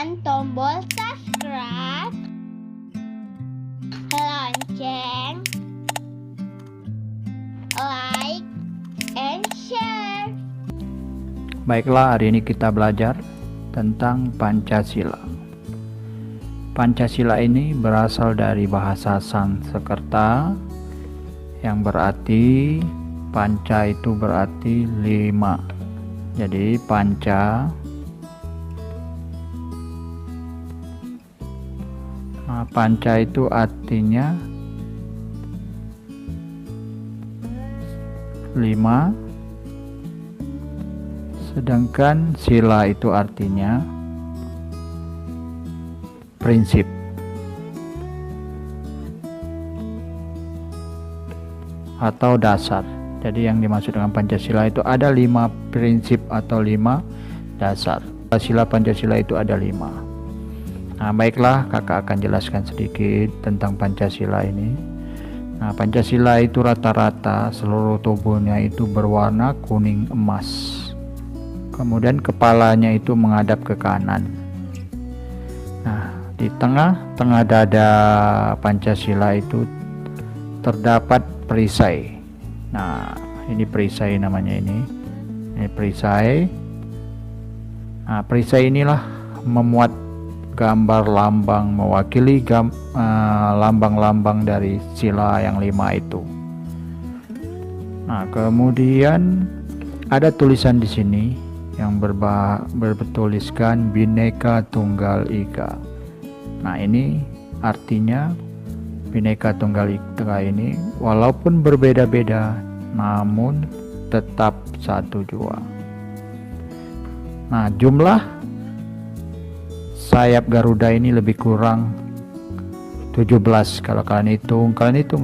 tekan tombol subscribe, lonceng, like, and share. Baiklah, hari ini kita belajar tentang Pancasila. Pancasila ini berasal dari bahasa Sanskerta yang berarti panca itu berarti 5. Jadi panca. Nah, panca itu artinya 5. Sedangkan sila itu artinya prinsip. Atau dasar. Jadi yang dimaksud dengan Pancasila itu ada 5 prinsip atau 5 dasar. Sila Pancasila itu ada 5. Nah, baiklah, kakak akan jelaskan sedikit tentang Pancasila ini. Nah, Pancasila itu rata-rata seluruh tubuhnya itu berwarna kuning emas. Kemudian kepalanya itu menghadap ke kanan. Nah, di tengah dada Pancasila itu terdapat perisai. Nah, ini perisai namanya ini. Ini perisai. Nah, perisai inilah memuat gambar lambang mewakili lambang-lambang dari sila yang 5 itu. Nah, kemudian ada tulisan di sini yang bertuliskan Bhinneka Tunggal Ika. Nah, ini artinya Bhinneka Tunggal Ika ini walaupun berbeda-beda namun tetap satu jua. Nah, jumlah sayap Garuda ini lebih kurang 17. Kalau kalian hitung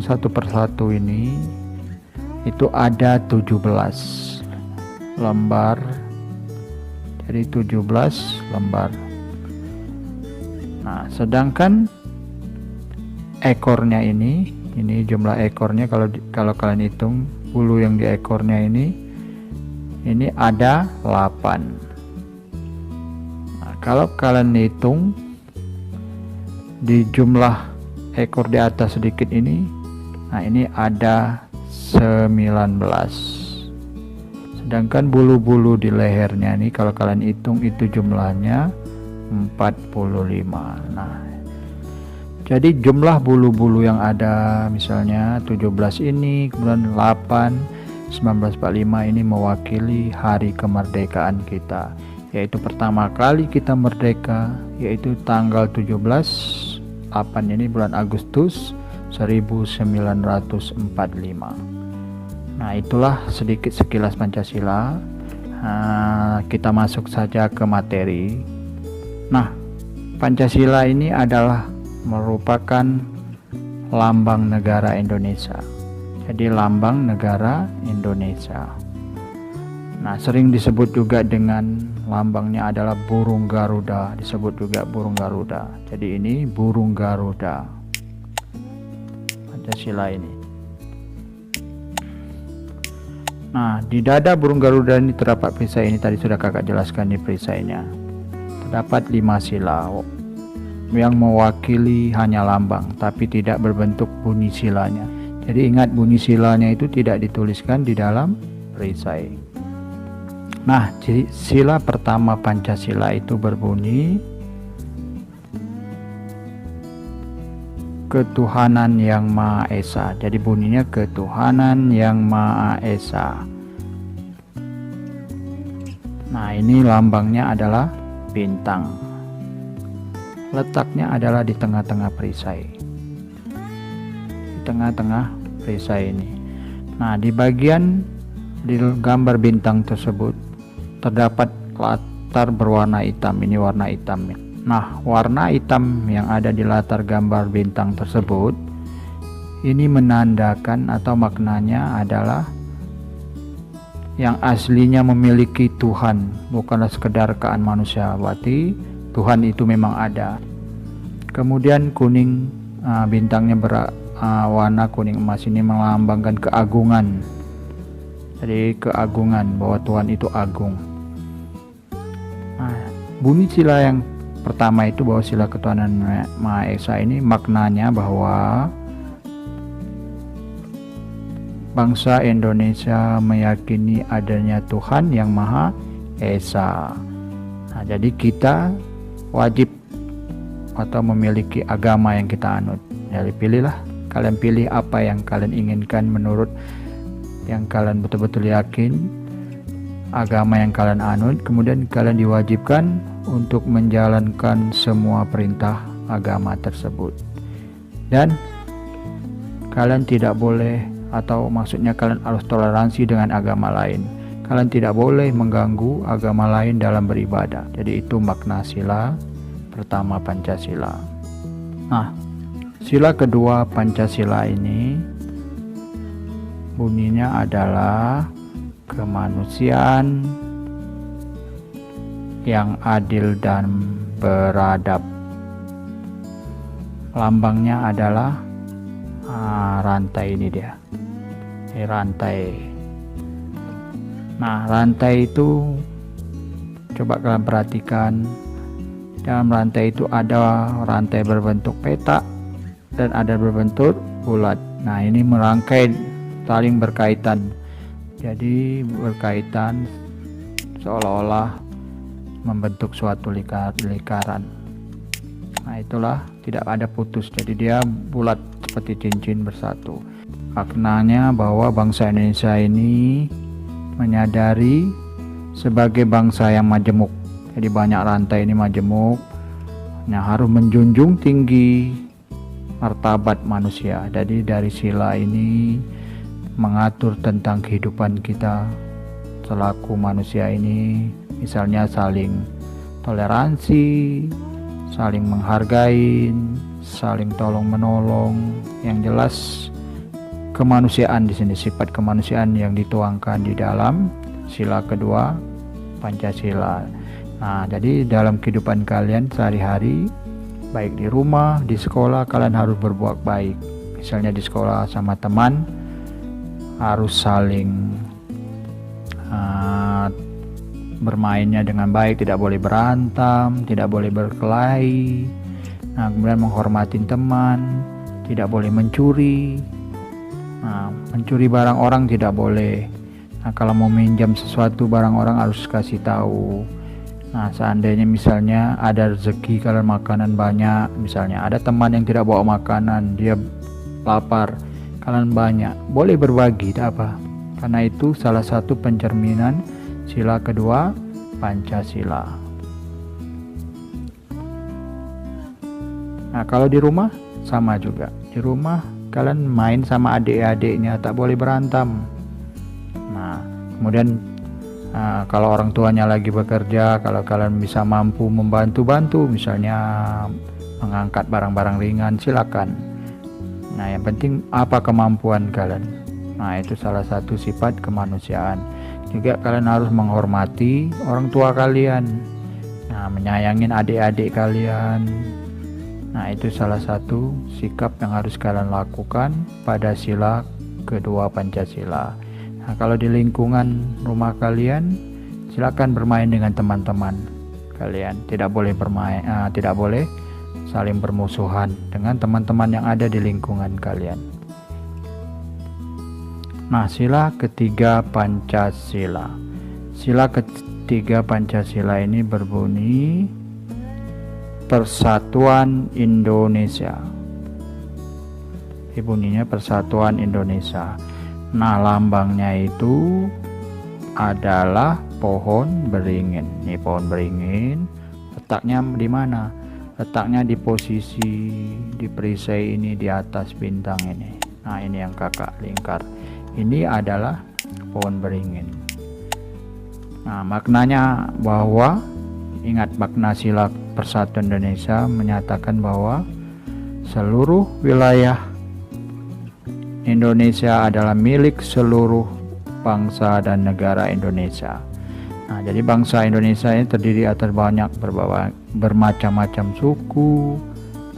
satu persatu ini itu ada 17 lembar. Jadi 17 lembar. Nah, sedangkan ekornya ini jumlah ekornya kalau kalian hitung bulu yang di ekornya ini ada 8. Nah, kalau kalian hitung di jumlah ekor di atas sedikit ini, nah ini ada 19. Sedangkan bulu-bulu di lehernya ini kalau kalian hitung itu jumlahnya 45. Nah, jadi jumlah bulu-bulu yang ada misalnya 17 ini, kemudian 8, 1945 ini mewakili hari kemerdekaan kita, yaitu pertama kali kita merdeka, yaitu tanggal 17 8 ini bulan Agustus 1945. Nah, itulah sedikit sekilas Pancasila. Kita masuk saja ke materi. Nah, Pancasila ini adalah merupakan lambang negara Indonesia. Jadi lambang negara Indonesia. Nah, sering disebut juga dengan lambangnya adalah burung Garuda, disebut juga burung Garuda. Jadi ini burung Garuda Pancasila ini. Nah, di dada burung Garuda ini terdapat perisai. Ini tadi sudah kakak jelaskan di perisainya. Terdapat 5 sila yang mewakili hanya lambang, tapi tidak berbentuk bunyi silanya. Jadi ingat, bunyi silanya itu tidak dituliskan di dalam perisai. Nah, sila pertama Pancasila itu berbunyi ketuhanan yang Maha Esa. Jadi bunyinya ketuhanan yang Maha Esa. Nah, ini lambangnya adalah bintang. Letaknya adalah di tengah-tengah perisai. Di tengah-tengah perisai ini. Nah, di gambar bintang tersebut terdapat latar berwarna hitam. Ini warna hitam. Nah, warna hitam yang ada di latar gambar bintang tersebut ini menandakan atau maknanya adalah yang aslinya memiliki Tuhan, bukanlah sekedar kean manusia. Berarti Tuhan itu memang ada. Kemudian kuning, bintangnya warna kuning emas ini melambangkan keagungan. Jadi keagungan, bahwa Tuhan itu agung. Nah, bunyi sila yang pertama itu bahwa sila ketuhanan Maha Esa ini maknanya bahwa bangsa Indonesia meyakini adanya Tuhan yang Maha Esa. Nah, jadi kita wajib atau memiliki agama yang kita anut. Jadi pilihlah, kalian pilih apa yang kalian inginkan menurut yang kalian betul-betul yakin, agama yang kalian anut. Kemudian kalian diwajibkan untuk menjalankan semua perintah agama tersebut. Dan kalian tidak boleh, atau maksudnya kalian harus toleransi dengan agama lain. Kalian tidak boleh mengganggu agama lain dalam beribadah. Jadi itu makna sila pertama Pancasila. Nah, sila kedua Pancasila ini bunyinya adalah kemanusiaan yang adil dan beradab. Lambangnya adalah rantai, ini dia. Ini rantai. Nah, rantai itu coba kalian perhatikan. Dalam rantai itu ada rantai berbentuk petak dan ada berbentuk bulat. Nah, ini merangkai, saling berkaitan. Jadi berkaitan seolah-olah membentuk suatu lingkaran. Nah, itulah tidak ada putus. Jadi dia bulat seperti cincin bersatu. Maknanya bahwa bangsa Indonesia ini menyadari sebagai bangsa yang majemuk. Jadi banyak rantai ini majemuk. Nah, harus menjunjung tinggi martabat manusia. Jadi dari sila ini mengatur tentang kehidupan kita selaku manusia ini, misalnya saling toleransi, saling menghargai, saling tolong menolong. Yang jelas kemanusiaan di sini, sifat kemanusiaan yang dituangkan di dalam sila kedua Pancasila. Nah, jadi dalam kehidupan kalian sehari-hari, baik di rumah, di sekolah, kalian harus berbuat baik. Misalnya di sekolah sama teman, harus saling bermainnya dengan baik, tidak boleh berantem, tidak boleh berkelahi. Nah, kemudian menghormati teman, tidak boleh mencuri. Nah, mencuri barang orang tidak boleh. Nah, kalau mau minjam sesuatu barang orang harus kasih tahu. Nah, seandainya misalnya ada rezeki, kalian makanan banyak, misalnya ada teman yang tidak bawa makanan, dia lapar, kalian banyak, boleh berbagi, tak apa. Karena itu salah satu pencerminan sila kedua Pancasila. Nah, kalau di rumah sama juga. Di rumah kalian main sama adik-adiknya, tak boleh berantem. Nah, kemudian kalau orang tuanya lagi bekerja, kalau kalian bisa mampu membantu-bantu, misalnya mengangkat barang-barang ringan, silakan. Nah, yang penting apa kemampuan kalian. Nah, itu salah satu sifat kemanusiaan. Juga kalian harus menghormati orang tua kalian. Nah, menyayangin adik-adik kalian. Nah, itu salah satu sikap yang harus kalian lakukan pada sila kedua Pancasila. Nah, kalau di lingkungan rumah kalian, silakan bermain dengan teman-teman kalian. Tidak boleh tidak boleh saling bermusuhan dengan teman-teman yang ada di lingkungan kalian. Nah, sila ketiga Pancasila. Sila ketiga Pancasila ini berbunyi Persatuan Indonesia. Ini bunyinya Persatuan Indonesia. Nah, lambangnya itu adalah pohon beringin. Ini pohon beringin. Letaknya di mana? Letaknya di posisi di perisai ini, di atas bintang ini. Nah, ini yang kakak lingkar. Ini adalah pohon beringin. Nah, maknanya bahwa, ingat makna sila Persatuan Indonesia menyatakan bahwa seluruh wilayah Indonesia adalah milik seluruh bangsa dan negara Indonesia. Nah, jadi bangsa Indonesia ini terdiri atas bermacam-macam suku,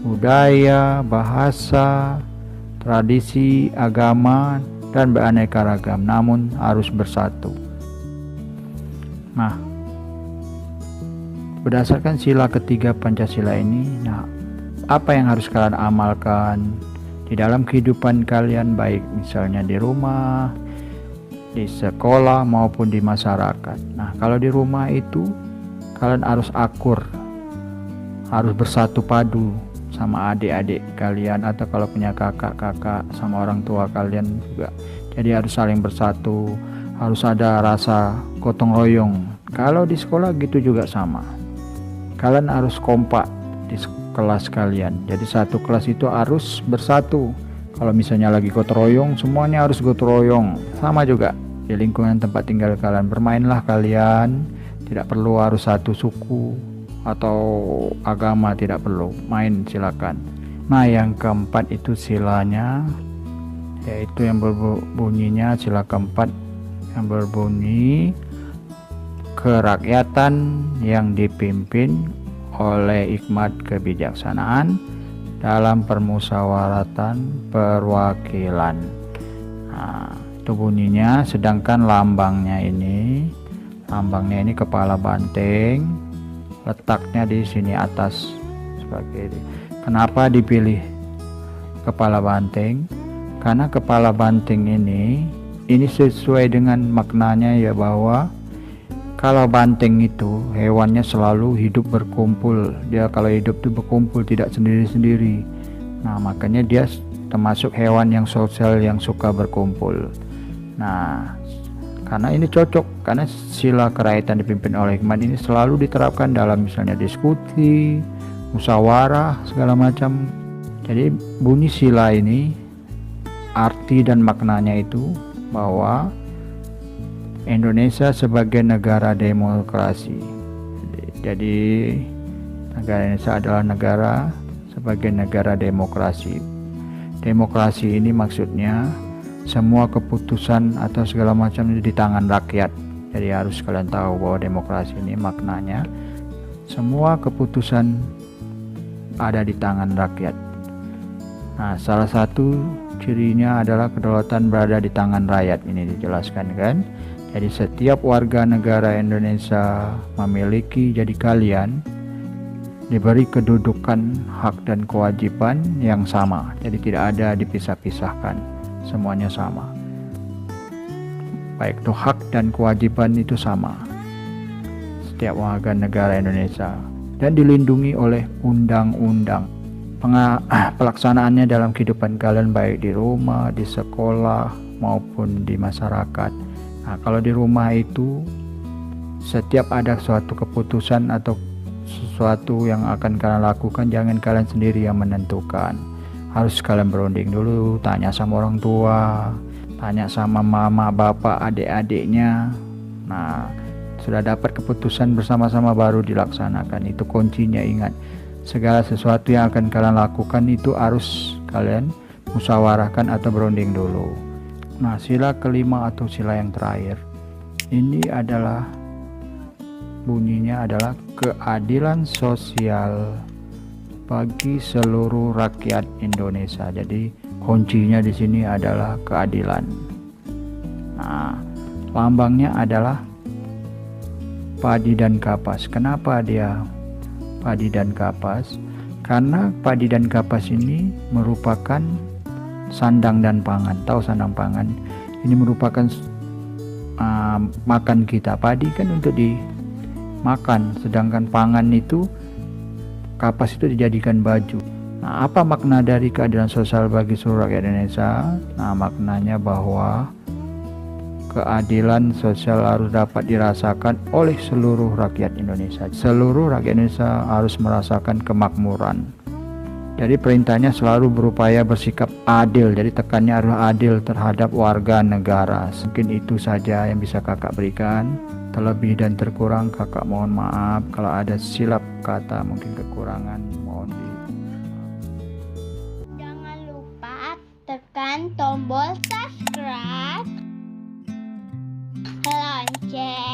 budaya, bahasa, tradisi, agama, dan beraneka ragam, namun harus bersatu. Nah, berdasarkan sila ketiga Pancasila ini, nah apa yang harus kalian amalkan di dalam kehidupan kalian, baik misalnya di rumah, di sekolah maupun di masyarakat. Nah, kalau di rumah itu kalian harus akur, harus bersatu padu sama adik-adik kalian, atau kalau punya kakak-kakak sama orang tua kalian juga. Jadi harus saling bersatu, harus ada rasa gotong royong. Kalau di sekolah gitu juga sama. Kalian harus kompak di kelas kalian. Jadi satu kelas itu harus bersatu. Kalau misalnya lagi gotong royong, semuanya harus gotong royong. Sama juga di lingkungan tempat tinggal kalian, bermainlah kalian. Tidak perlu harus satu suku atau agama, tidak perlu. Main silakan. Nah, yang keempat itu silanya, yaitu yang berbunyinya, sila keempat yang berbunyi kerakyatan yang dipimpin oleh hikmat kebijaksanaan dalam permusyawaratan perwakilan. Nah, itu bunyinya. Sedangkan lambangnya ini kepala banteng, letaknya di sini atas sebagai ini. Kenapa dipilih kepala banteng? Karena kepala banteng ini sesuai dengan maknanya, ya, bahwa kalau banteng itu hewannya selalu hidup berkumpul. Dia kalau hidup itu berkumpul, tidak sendiri-sendiri. Nah, makanya dia termasuk hewan yang sosial, yang suka berkumpul. Nah, karena ini cocok, karena sila kerakyatan dipimpin oleh hikmat ini selalu diterapkan dalam misalnya diskusi, musyawarah, segala macam. Jadi bunyi sila ini, arti dan maknanya itu bahwa Indonesia sebagai negara demokrasi. Jadi negara Indonesia adalah negara sebagai negara demokrasi. Demokrasi ini maksudnya semua keputusan atau segala macam itu di tangan rakyat. Jadi harus kalian tahu bahwa demokrasi ini maknanya semua keputusan ada di tangan rakyat. Nah, salah satu cirinya adalah kedaulatan berada di tangan rakyat. Ini dijelaskan, kan? Jadi setiap warga negara Indonesia memiliki, jadi kalian diberi kedudukan, hak dan kewajiban yang sama. Jadi tidak ada dipisah-pisahkan, semuanya sama. Baik itu hak dan kewajiban itu sama setiap warga negara Indonesia, dan dilindungi oleh undang-undang. Pelaksanaannya dalam kehidupan kalian, baik di rumah, di sekolah maupun di masyarakat. Nah, kalau di rumah itu setiap ada suatu keputusan atau sesuatu yang akan kalian lakukan, jangan kalian sendiri yang menentukan. Harus kalian berunding dulu, tanya sama orang tua, tanya sama mama, bapak, adik-adiknya. Nah, sudah dapat keputusan bersama-sama baru dilaksanakan. Itu kuncinya, ingat. Segala sesuatu yang akan kalian lakukan itu harus kalian musyawarahkan atau berunding dulu. Nah, sila kelima atau sila yang terakhir ini adalah bunyinya adalah keadilan sosial bagi seluruh rakyat Indonesia. Jadi kuncinya di sini adalah keadilan. Nah, lambangnya adalah padi dan kapas. Kenapa dia padi dan kapas? Karena padi dan kapas ini merupakan sandang dan pangan. Tahu sandang pangan? Ini merupakan makan kita. Padi kan untuk dimakan, sedangkan pangan itu, kapas itu dijadikan baju. Nah, apa makna dari keadilan sosial bagi seluruh rakyat Indonesia? Nah, maknanya bahwa keadilan sosial harus dapat dirasakan oleh seluruh rakyat Indonesia. Seluruh rakyat Indonesia harus merasakan kemakmuran. Jadi perintahnya selalu berupaya bersikap adil. Jadi tekannya adalah adil terhadap warga negara. Mungkin itu saja yang bisa kakak berikan. Terlebih dan terkurang kakak mohon maaf. Kalau ada silap kata, mungkin kekurangan, mohon di. Jangan lupa tekan tombol subscribe, lonceng